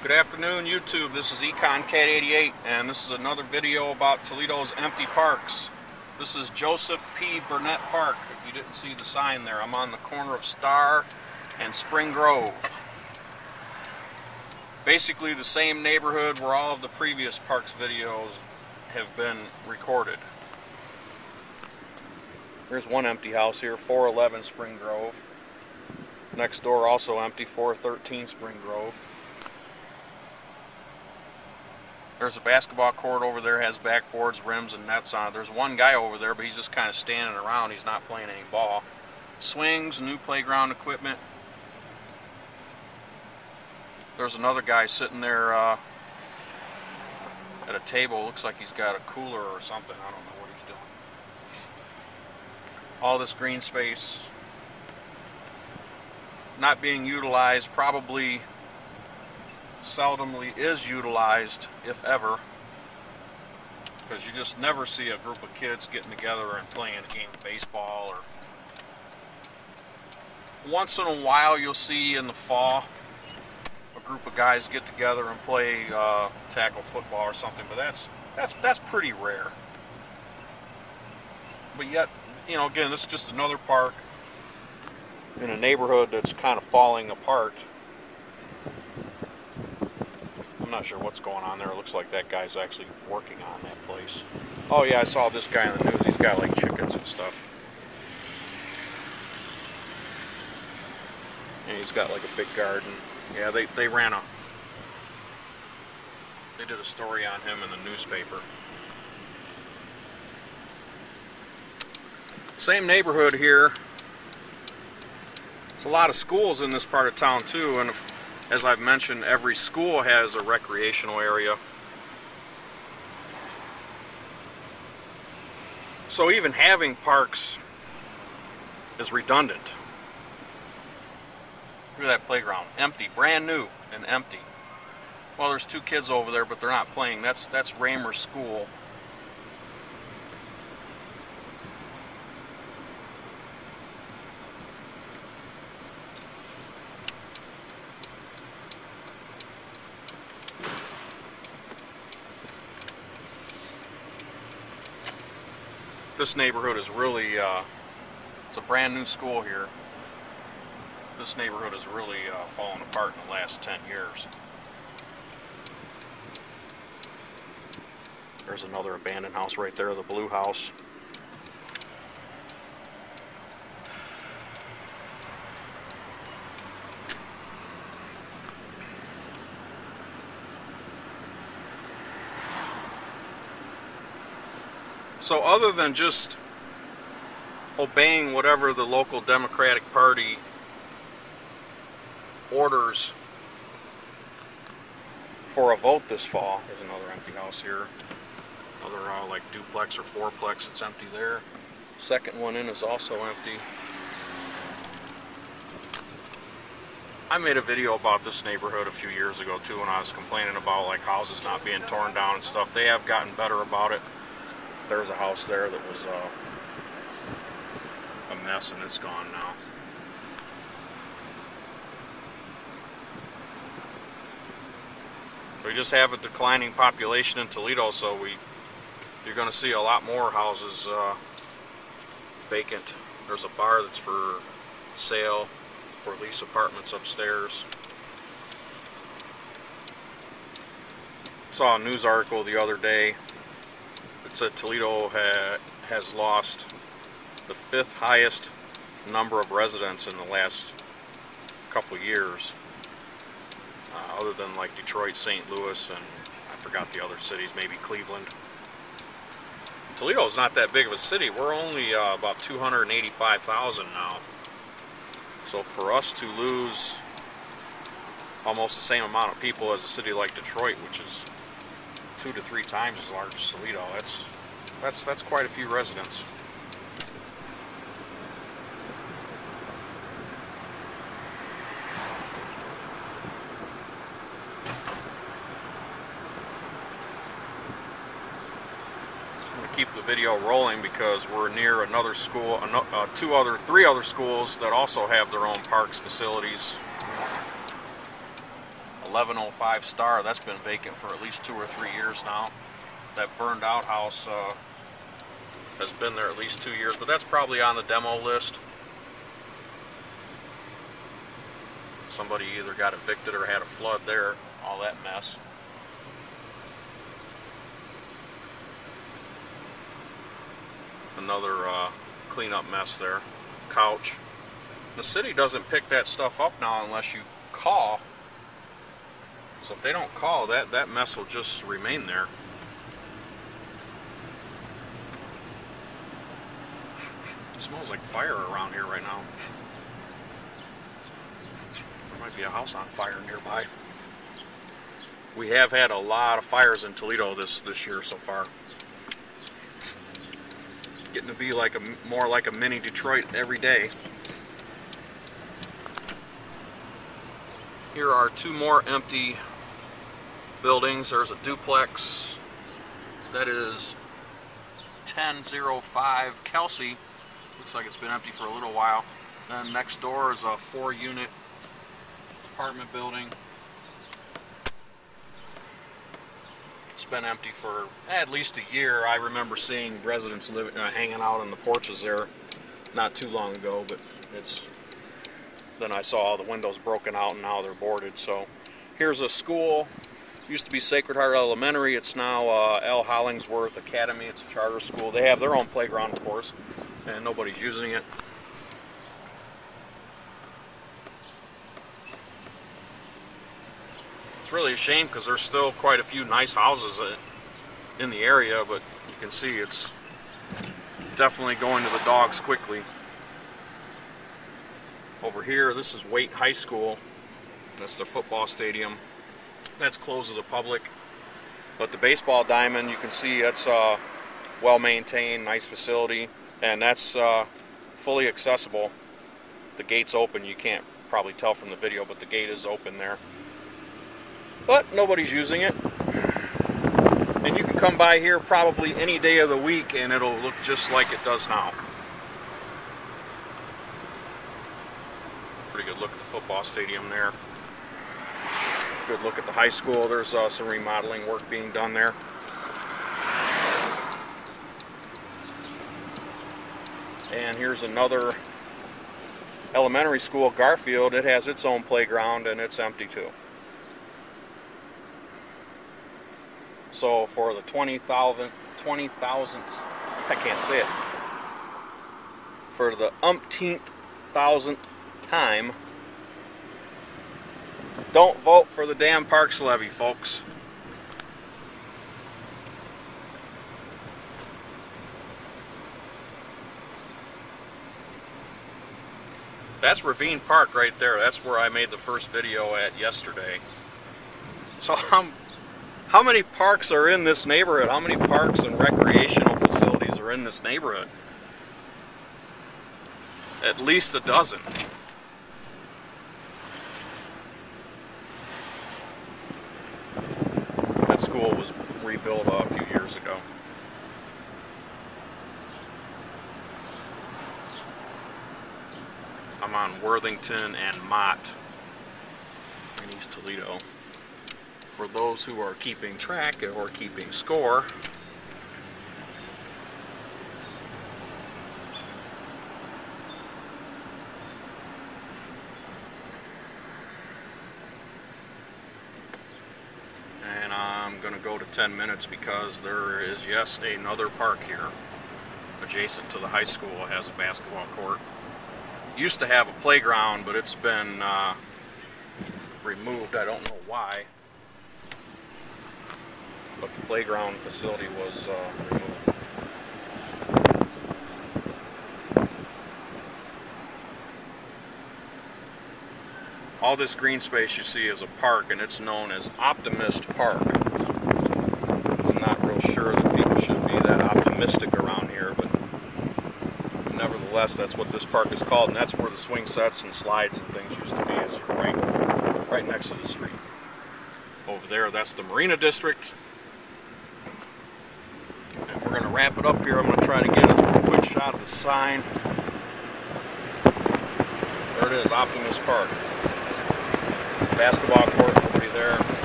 Good afternoon, YouTube. This is EconCat88, and this is another video about Toledo's empty parks. This is Joseph P. Burnett Park. If you didn't see the sign there, I'm on the corner of Star and Spring Grove. Basically the same neighborhood where all of the previous parks videos have been recorded. There's one empty house here, 411 Spring Grove. Next door also empty, 413 Spring Grove. There's a basketball court over there, has backboards, rims, and nets on it. There's one guy over there, but he's just kind of standing around. He's not playing any ball. Swings, new playground equipment. There's another guy sitting there at a table. Looks like he's got a cooler or something. I don't know what he's doing. All this green space not being utilized, probably seldomly is utilized, if ever, because you just never see a group of kids getting together and playing a game of baseball. Or once in a while you'll see in the fall a group of guys get together and play tackle football or something, but that's pretty rare. But yet, you know, again, this is just another park in a neighborhood that's kind of falling apart. I'm not sure what's going on there. It looks like that guy's actually working on that place. Oh yeah, I saw this guy in the news. He's got like chickens and stuff. And he's got like a big garden. Yeah, they did a story on him in the newspaper. Same neighborhood here. There's a lot of schools in this part of town too, and as I've mentioned, every school has a recreational area. So even having parks is redundant. Look at that playground, empty, brand new and empty. Well, there's two kids over there, but they're not playing. That's Raymer School. This neighborhood is really, it's a brand new school here. This neighborhood has really fallen apart in the last 10 years. There's another abandoned house right there, the blue house. So other than just obeying whatever the local Democratic Party orders for a vote this fall, there's another empty house here. Another like duplex or fourplex, it's empty there. Second one in is also empty. I made a video about this neighborhood a few years ago too, when I was complaining about like houses not being torn down and stuff. They have gotten better about it. There's a house there that was a mess, and it's gone now. We just have a declining population in Toledo, so you're going to see a lot more houses vacant. There's a bar that's for sale, for lease apartments upstairs. Saw a news article the other day. It said Toledo has lost the 5th highest number of residents in the last couple years, other than like Detroit, St. Louis, and I forgot the other cities, maybe Cleveland. Toledo is not that big of a city. We're only about 285,000 now. So for us to lose almost the same amount of people as a city like Detroit, which is 2 to 3 times as large as Toledo, that's quite a few residents. I'm going to keep the video rolling because we're near another school, 3 other schools that also have their own parks facilities. 1105 Star. That's been vacant for at least 2 or 3 years now. That burned out house has been there at least 2 years, but that's probably on the demo list. Somebody either got evicted or had a flood there, all that mess. Another cleanup mess there. Couch. The city doesn't pick that stuff up now unless you call. So if they don't call, that mess will just remain there. It smells like fire around here right now. There might be a house on fire nearby. We have had a lot of fires in Toledo this year so far. Getting to be like more like a mini Detroit every day. Here are 2 more empty buildings. There's a duplex. That is 1005 Kelsey. Looks like it's been empty for a little while. Then next door is a 4-unit apartment building. It's been empty for at least a year. I remember seeing residents living, hanging out on the porches there not too long ago, but then I saw all the windows broken out and now they're boarded. So here's a school. Used to be Sacred Heart Elementary. It's now L. Hollingsworth Academy. It's a charter school. They have their own playground, of course, and nobody's using it. It's really a shame because there's still quite a few nice houses in the area, but you can see it's definitely going to the dogs quickly. Over here, this is Waite High School. That's the football stadium. That's closed to the public. But the baseball diamond, you can see that's well maintained, nice facility, and that's fully accessible. The gate's open. You can't probably tell from the video, but the gate is open there. But nobody's using it. And you can come by here probably any day of the week and it'll look just like it does now. Pretty good look at the football stadium there. Good look at the high school. There's some remodeling work being done there. And here's another elementary school, Garfield. It has its own playground and it's empty too. So for the 20,000th, I can't say it, for the umpteenth thousandth time, don't vote for the damn parks levy, folks. That's Ravine Park right there. That's where I made the first video at yesterday. So how many parks are in this neighborhood? How many parks and recreational facilities are in this neighborhood? At least a dozen. That school was rebuilt a few years ago. I'm on Worthington and Mott in East Toledo. For those who are keeping track or keeping score, and I'm going to go to 10 minutes because there is, yes, another park here adjacent to the high school. It has a basketball court. Used to have a playground, but it's been removed. I don't know why. But the playground facility was removed. All this green space you see is a park, and it's known as Optimist Park. I'm not real sure that people should be that optimistic around here, but nevertheless, that's what this park is called, and that's where the swing sets and slides and things used to be, is right next to the street. Over there, that's the Marina District. And we're going to wrap it up here. I'm going to try to get a quick shot of the sign. There it is, Optimist Park. Basketball court over there. there.